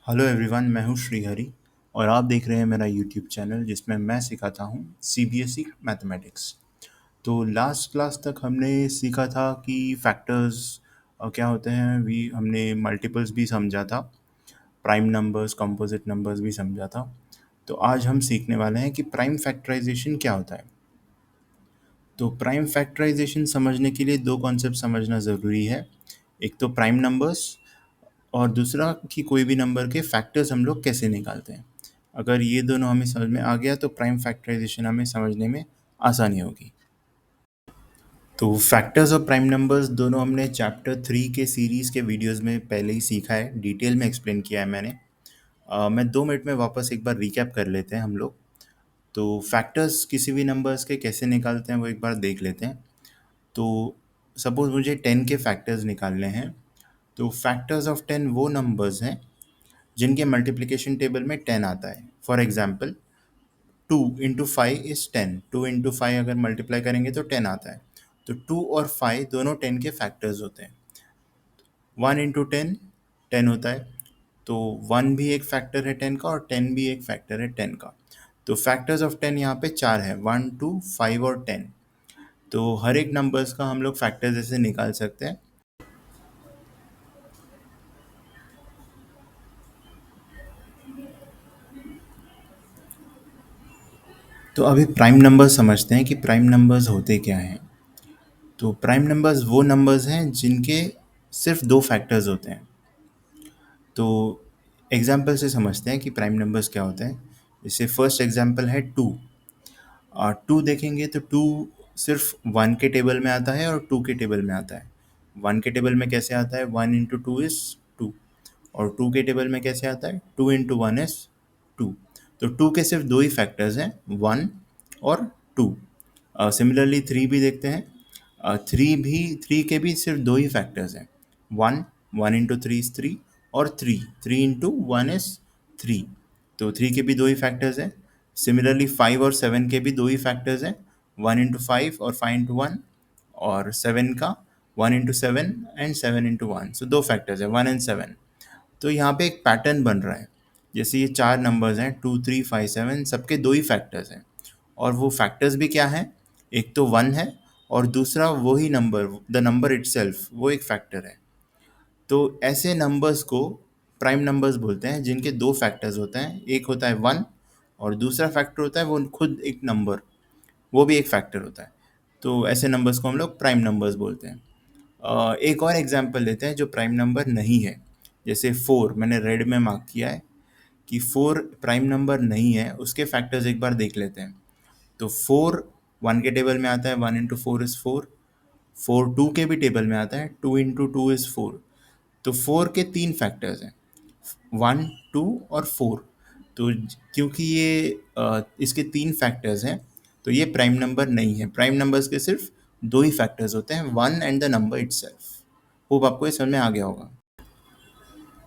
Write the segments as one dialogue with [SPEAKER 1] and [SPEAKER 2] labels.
[SPEAKER 1] Hello everyone, मैं हूँ श्रीहरि और आप देख रहे हैं मेरा यूट्यूब चैनल जिसमें मैं सिखाता हूँ सीबीएसई मैथमेटिक्स। तो लास्ट क्लास तक हमने सीखा था कि फैक्टर्स क्या होते हैं, भी हमने मल्टीपल्स भी समझा था, प्राइम नंबर्स, कंपोजिट नंबर्स भी समझा था। तो आज हम सीखने वाले हैं कि प्राइम फैक्टराइजेशन क्या होता है। तो प्राइम फैक्टराइजेशन समझने के लिए दो कॉन्सेप्ट समझना ज़रूरी है। एक तो प्राइम नंबर्स और दूसरा कि कोई भी नंबर के फैक्टर्स हम लोग कैसे निकालते हैं। अगर ये दोनों हमें समझ में आ गया तो प्राइम फैक्टराइजेशन हमें समझने में आसानी होगी। तो फैक्टर्स और प्राइम नंबर्स दोनों हमने चैप्टर 3 के सीरीज़ के वीडियोस में पहले ही सीखा है, डिटेल में एक्सप्लेन किया है मैंने। मैं 2 मिनट में वापस एक बार रिकैप कर लेते हैं हम लोग। तो फैक्टर्स किसी भी नंबर्स के कैसे निकालते हैं वो एक बार देख लेते हैं। तो सपोज़ मुझे 10 के फैक्टर्स निकालने हैं। तो फैक्टर्स ऑफ 10 वो नंबर्स हैं जिनके मल्टीप्लिकेशन टेबल में 10 आता है। For example 2 into 5 is 10। 2 into 5 अगर मल्टीप्लाई करेंगे तो 10 आता है। तो 2 और 5 दोनों 10 के फैक्टर्स होते हैं। 1 इंटू 10 10 होता है। तो 1 भी एक फैक्टर है 10 का और 10 भी एक फैक्टर है 10 का। तो फैक्टर्स ऑफ 10 यहाँ पे 4 है, 1, 2, 5 और 10। तो हर एक नंबर्स का हम लोग फैक्टर्स ऐसे निकाल सकते हैं। तो अभी प्राइम नंबर्स समझते हैं कि प्राइम नंबर्स होते क्या हैं। तो प्राइम नंबर्स वो नंबर्स हैं जिनके सिर्फ दो फैक्टर्स होते हैं। तो एग्जाम्पल से समझते हैं कि प्राइम नंबर्स क्या होते हैं। जैसे फर्स्ट एग्जाम्पल है 2। 2 देखेंगे तो 2 सिर्फ 1 के टेबल में आता है और 2 के टेबल में आता है। 1 के टेबल में कैसे आता है, 1 इंटू 2 इज़ 2। और 2 के टेबल में कैसे आता है, 2 इंटू 1 इज़ 2। तो 2 के सिर्फ दो ही फैक्टर्स हैं, 1 और 2। सिमिलरली 3 भी देखते हैं। 3 के भी सिर्फ दो ही फैक्टर्स हैं, 1, 1 इंटू 3 इज़ 3 और 3 इंटू 1 इज़ 3। तो 3 के भी दो ही फैक्टर्स हैं। सिमिलरली 5 और 7 के भी दो ही फैक्टर्स हैं, 1 इंटू 5 और 5 इंटू 1। और 7 का 1 इंटू 7 एंड 7 इंटू 1। सो दो फैक्टर्स हैं, 1 एंड 7। तो यहाँ पे एक पैटर्न बन रहा है। जैसे ये चार नंबर्स हैं, 2, 3, 5, 7, सबके दो ही फैक्टर्स हैं। और वो फैक्टर्स भी क्या हैं, एक तो 1 है और दूसरा वही नंबर, द नंबर इटसेल्फ, वो एक फैक्टर है। तो ऐसे नंबर्स को प्राइम नंबर्स बोलते हैं जिनके दो फैक्टर्स होते हैं। एक होता है 1 और दूसरा फैक्टर होता है वो खुद एक नंबर, वो भी एक फैक्टर होता है। तो ऐसे नंबर्स को हम लोग प्राइम नंबर्स बोलते हैं। एक और एग्जांपल लेते हैं जो प्राइम नंबर नहीं है। जैसे 4 मैंने रेड में मार्क किया है कि 4 प्राइम नंबर नहीं है। उसके फैक्टर्स एक बार देख लेते हैं। तो 4 1 के टेबल में आता है, 1 इंटू 4 इज़ 4। 4 2 के भी टेबल में आता है, 2 इंटू 2 इज़ 4। तो 4 के तीन फैक्टर्स हैं, 1, 2 और 4। तो क्योंकि ये इसके तीन फैक्टर्स हैं तो ये प्राइम नंबर नहीं है। प्राइम नंबर्स के सिर्फ दो ही फैक्टर्स होते हैं, 1 and the number itself. Hope आपको ये समझ में आ गया होगा।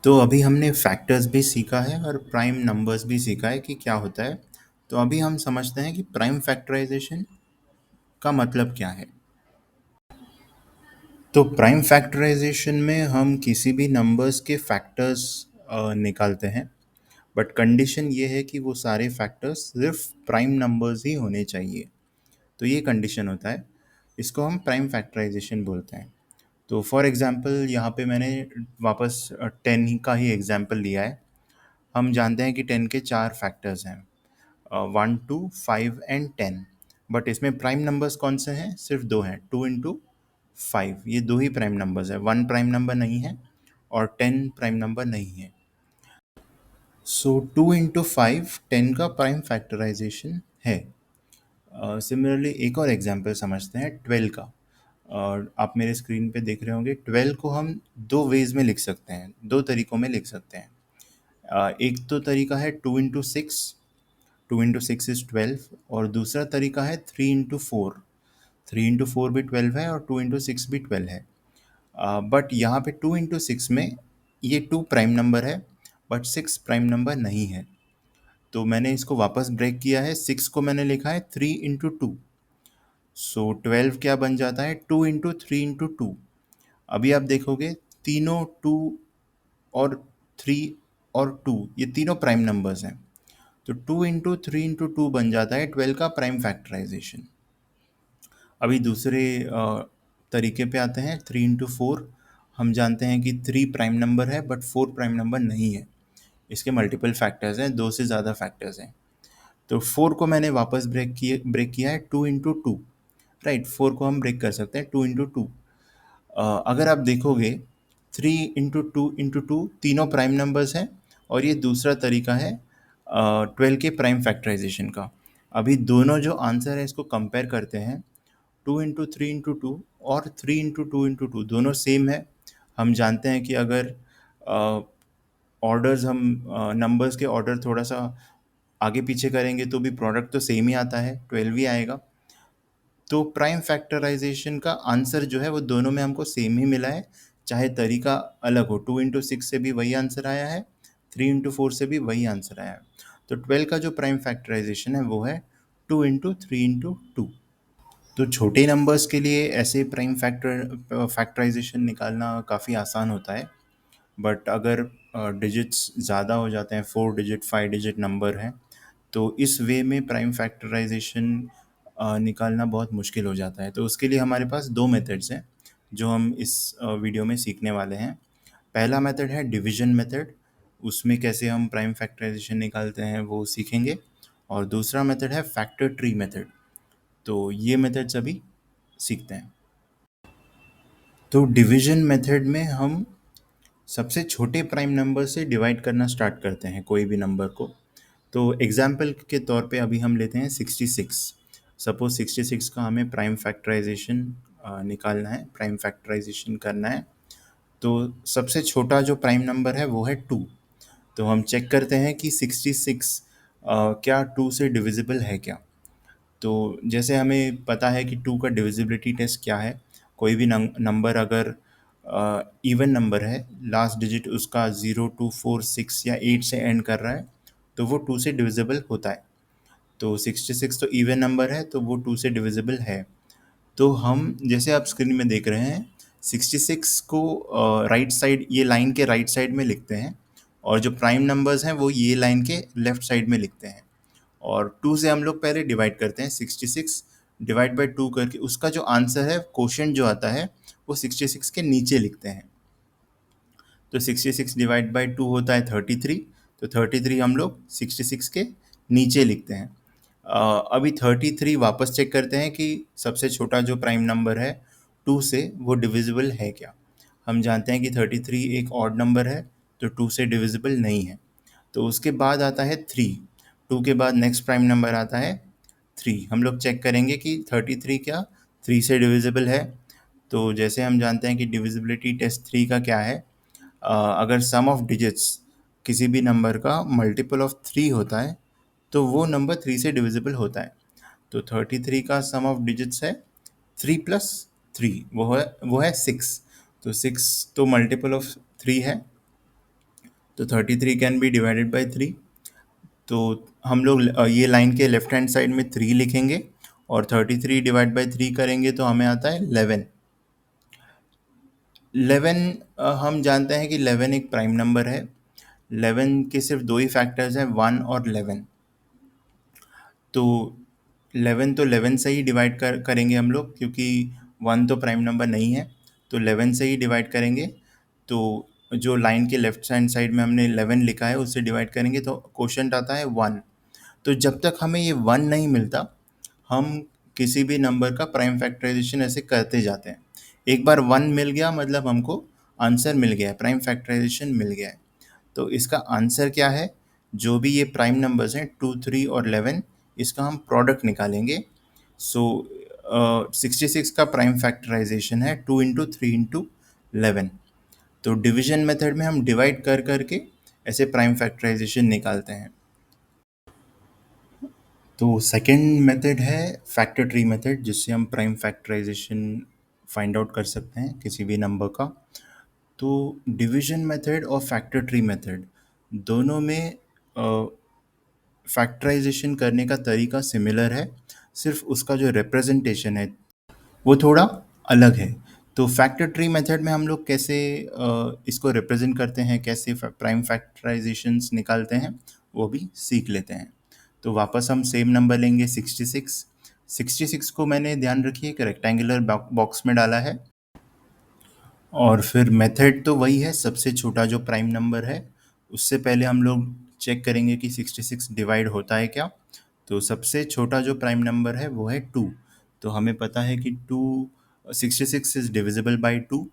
[SPEAKER 1] तो अभी हमने फैक्टर्स भी सीखा है और प्राइम नंबर्स भी सीखा है कि क्या होता है। तो अभी हम समझते हैं कि प्राइम फैक्टराइजेशन का मतलब क्या है। तो प्राइम फैक्टराइजेशन में हम किसी भी नंबर्स के फैक्टर्स निकालते हैं, बट कंडीशन ये है कि वो सारे फैक्टर्स सिर्फ प्राइम नंबर्स ही होने चाहिए। तो ये कंडीशन होता है, इसको हम प्राइम फैक्टराइजेशन बोलते हैं। तो फॉर एग्जांपल यहाँ पे मैंने वापस 10 का ही एग्जांपल लिया है। हम जानते हैं कि 10 के चार फैक्टर्स हैं, 1, 2, 5 एंड 10। बट इसमें प्राइम नंबर्स कौन से हैं, सिर्फ दो हैं, 2 इंटू 5। ये दो ही प्राइम नंबर्स है, 1 प्राइम नंबर नहीं है और 10 प्राइम नंबर नहीं है। सो 2 इंटू 5 10 का प्राइम फैक्टराइजेशन है। सिमिलरली एक और एग्जांपल समझते हैं 12 का। और आप मेरे स्क्रीन पे देख रहे होंगे, 12 को हम दो वेज में लिख सकते हैं, दो तरीकों में लिख सकते हैं। एक तो तरीका है 2 इंटू 6। 2 into 6 is 12। और दूसरा तरीका है 3 इंटू 4। 3 इंटू 4 भी 12 है और 2 इंटू 6 भी 12 है। बट यहाँ पे 2 इंटू 6 में ये 2 प्राइम नंबर है बट 6 प्राइम नंबर नहीं है। तो मैंने इसको वापस ब्रेक किया है, 6 को मैंने लिखा है 3 इंटू 2। सो 12 क्या बन जाता है, 2 इंटू 3 इंटू 2। अभी आप देखोगे तीनों 2 और 3 और 2 ये तीनों प्राइम नंबर्स हैं। तो 2 इंटू 3 इंटू 2 बन जाता है 12 का प्राइम फैक्टराइजेशन। अभी दूसरे तरीके पे आते हैं, 3 इंटू 4। हम जानते हैं कि 3 प्राइम नंबर है बट 4 प्राइम नंबर नहीं है। इसके मल्टीपल फैक्टर्स हैं, 2 से ज़्यादा फैक्टर्स हैं। तो 4 को मैंने वापस ब्रेक किया है 2 इंटू 2। राइट, 4 को हम ब्रेक कर सकते हैं 2 इंटू 2। अगर आप देखोगे 3 इंटू 2 तीनों प्राइम नंबर्स हैं, और ये दूसरा तरीका है 12 के प्राइम फैक्टराइजेशन का। अभी दोनों जो आंसर है इसको कंपेयर करते हैं। 2 इंटू 3 इंटू 2 और 3 इंटू 2 इंटू 2 दोनों सेम है। हम जानते हैं कि अगर ऑर्डर्स हम नंबर्स के ऑर्डर थोड़ा सा आगे पीछे करेंगे तो भी प्रोडक्ट तो सेम ही आता है, 12 ही आएगा। तो प्राइम फैक्टराइजेशन का आंसर जो है वो दोनों में हमको सेम ही मिला है, चाहे तरीका अलग हो। 2 इंटू 6 से भी वही आंसर आया है, 3 इंटू 4 से भी वही आंसर आया है। तो 12 का जो प्राइम फैक्टराइजेशन है वो है 2 इंटू 3 इंटू 2। तो छोटे नंबर्स के लिए ऐसे प्राइम फैक्टराइजेशन निकालना काफ़ी आसान होता है। बट अगर डिजिट्स ज़्यादा हो जाते हैं, 4 डिजिट 5 डिजिट नंबर हैं, तो इस वे में प्राइम फैक्टराइजेशन निकालना बहुत मुश्किल हो जाता है। तो उसके लिए हमारे पास 2 मेथड्स हैं जो हम इस वीडियो में सीखने वाले हैं। पहला मेथड है डिवीजन मेथड, उसमें कैसे हम प्राइम फैक्टराइजेशन निकालते हैं वो सीखेंगे। और दूसरा मेथड है फैक्टर ट्री मेथड। तो ये मेथड्स अभी सीखते हैं। तो डिवीजन मेथड में हम सबसे छोटे प्राइम नंबर से डिवाइड करना स्टार्ट करते हैं कोई भी नंबर को। तो एग्जाम्पल के तौर पे अभी हम लेते हैं 66। सपोज 66 का हमें प्राइम फैक्टराइजेशन निकालना है, प्राइम फैक्टराइजेशन करना है। तो सबसे छोटा जो प्राइम नंबर है वो है 2। तो हम चेक करते हैं कि 66 क्या 2 से डिविजिबल है क्या। तो जैसे हमें पता है कि 2 का डिविजिबिलिटी टेस्ट क्या है। कोई भी नंबर अगर इवन नंबर है, लास्ट डिजिट उसका 0 2 4 6 या 8 से एंड कर रहा है, तो वो 2 से डिविजिबल होता है। तो 66 तो इवन नंबर है, तो वो 2 से डिविजिबल है। तो हम जैसे आप स्क्रीन में देख रहे हैं 66 को राइट साइड, ये लाइन के राइट साइड में लिखते हैं, और जो प्राइम नंबर्स हैं वो ये लाइन के लेफ्ट साइड में लिखते हैं। और 2 से हम लोग पहले डिवाइड करते हैं, 66 डिवाइड बाई 2 करके उसका जो आंसर है, क्वोशिएंट जो आता है, वो 66 के नीचे लिखते हैं। तो 66 डिवाइड बाई 2 होता है 33। तो 33 हम लोग 66 के नीचे लिखते हैं। अभी 33 वापस चेक करते हैं कि सबसे छोटा जो प्राइम नंबर है 2 से, वो डिविजिबल है क्या। हम जानते हैं कि 33 एक ऑड नंबर है, तो 2 से डिविजिबल नहीं है। तो उसके बाद आता है 3। 2 के बाद नेक्स्ट प्राइम नंबर आता है 3। हम लोग चेक करेंगे कि 33 क्या 3 से डिविजिबल है। तो जैसे हम जानते हैं कि डिविजिबिलिटी टेस्ट 3 का क्या है, अगर सम ऑफ डिजिट्स किसी भी नंबर का मल्टीपल ऑफ 3 होता है, तो वो नंबर 3 से डिविजिबल होता है। तो 33 का सम ऑफ डिजिट्स है 3 प्लस 3, वो है 6। तो 6 तो मल्टीपल ऑफ 3 है, तो 33 कैन बी डिवाइडेड बाई 3। तो हम लोग ये लाइन के लेफ्ट हैंड साइड में 3 लिखेंगे, और 33 डिवाइड बाई 3 करेंगे तो हमें आता है 11। 11 हम जानते हैं कि 11 एक प्राइम नंबर है। 11 के सिर्फ 2 ही फैक्टर्स हैं, 1 और 11। तो 11 तो 11 से ही डिवाइड करेंगे हम लोग, क्योंकि 1 तो प्राइम नंबर नहीं है। तो 11 से ही डिवाइड करेंगे। तो जो लाइन के लेफ्ट हैंड साइड में हमने 11 लिखा है उससे डिवाइड करेंगे तो क्वोशिएंट आता है 1। तो जब तक हमें ये 1 नहीं मिलता, हम किसी भी नंबर का प्राइम फैक्टराइजेशन ऐसे करते जाते हैं। एक बार 1 मिल गया मतलब हमको आंसर मिल गया है, प्राइम फैक्टराइजेशन मिल गया है। तो इसका आंसर क्या है, जो भी ये प्राइम नंबर्स हैं 2 3 और 11, इसका हम प्रोडक्ट निकालेंगे। सो 66 का प्राइम फैक्टराइजेशन है 2 इंटू 3 इंटू 11। तो डिवीजन मेथड में हम डिवाइड कर करके ऐसे प्राइम फैक्टराइजेशन निकालते हैं। तो सेकंड मेथड है फैक्टर ट्री मेथड, जिससे हम प्राइम फैक्टराइजेशन फाइंड आउट कर सकते हैं किसी भी नंबर का। तो डिवीजन मेथड और फैक्टर ट्री मेथड दोनों में फैक्टराइजेशन करने का तरीका सिमिलर है, सिर्फ उसका जो रिप्रेजेंटेशन है वो थोड़ा अलग है। तो फैक्टर ट्री मेथड में हम लोग कैसे इसको रिप्रेजेंट करते हैं, कैसे प्राइम फैक्टराइजेशंस निकालते हैं, वो भी सीख लेते हैं। तो वापस हम सेम नंबर लेंगे 66। 66 को मैंने ध्यान रखिए एक रेक्टेंगुलर बॉक्स में डाला है, और फिर मेथड तो वही है, सबसे छोटा जो प्राइम नंबर है उससे पहले हम लोग चेक करेंगे कि 66 डिवाइड होता है क्या। तो सबसे छोटा जो प्राइम नंबर है वो है 2। तो हमें पता है कि 66 इज डिविजिबल बाई 2,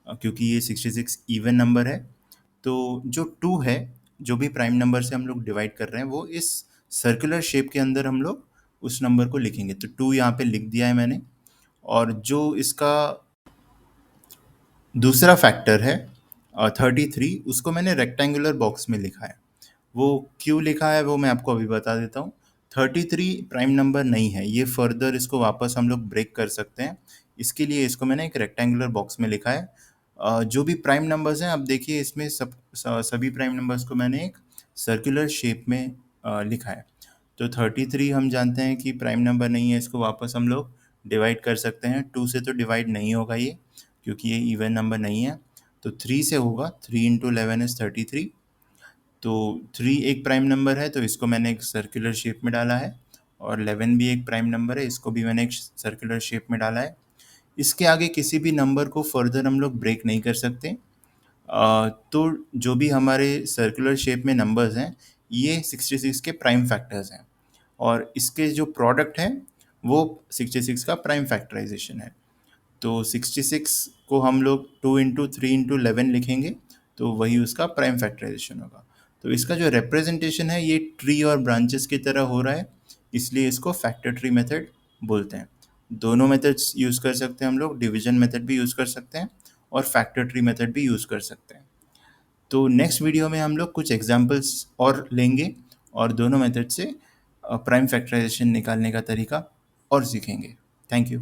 [SPEAKER 1] क्योंकि ये 66 इवन नंबर है। तो जो 2 है, जो भी प्राइम नंबर से हम लोग डिवाइड कर रहे हैं, वो इस सर्कुलर शेप के अंदर हम लोग उस नंबर को लिखेंगे। तो 2 यहाँ पे लिख दिया है मैंने, और जो इसका दूसरा फैक्टर है 33, उसको मैंने रेक्टेंगुलर बॉक्स में लिखा है। वो क्यों लिखा है वो मैं आपको अभी बता देता हूँ। 33 प्राइम नंबर नहीं है, ये फर्दर इसको वापस हम लोग ब्रेक कर सकते हैं, इसके लिए इसको मैंने एक रेक्टेंगुलर बॉक्स में लिखा है। जो भी प्राइम नंबर्स हैं, अब देखिए इसमें सभी प्राइम नंबर्स को मैंने एक सर्कुलर शेप में लिखा है। तो 33 हम जानते हैं कि प्राइम नंबर नहीं है, इसको वापस हम लोग डिवाइड कर सकते हैं। 2 से तो डिवाइड नहीं होगा ये, क्योंकि ये इवन नंबर नहीं है। तो 3 से होगा, 3 इंटू 11 इज 33। तो 3 एक प्राइम नंबर है, तो इसको मैंने एक सर्कुलर शेप में डाला है, और 11 भी एक प्राइम नंबर है, इसको भी मैंने एक सर्कुलर शेप में डाला है। इसके आगे किसी भी नंबर को फर्दर हम लोग ब्रेक नहीं कर सकते। तो जो भी हमारे सर्कुलर शेप में नंबर्स हैं, ये 66 के प्राइम फैक्टर्स हैं, और इसके जो प्रोडक्ट है वो 66 का प्राइम फैक्टराइजेशन है। तो 66 को हम लोग 2 इंटू 3 इंटू 11 लिखेंगे, तो वही उसका प्राइम फैक्टराइजेशन होगा। तो इसका जो रिप्रेजेंटेशन है ये ट्री और ब्रांचेस की तरह हो रहा है, इसलिए इसको फैक्टर ट्री मेथड बोलते हैं। दोनों मेथड्स यूज़ कर सकते हैं हम लोग, डिवीजन मेथड भी यूज़ कर सकते हैं और फैक्टर ट्री मेथड भी यूज़ कर सकते हैं। तो नेक्स्ट वीडियो में हम लोग कुछ एग्जांपल्स और लेंगे, और दोनों मेथड से प्राइम फैक्टराइजेशन निकालने का तरीका और सीखेंगे। Thank you.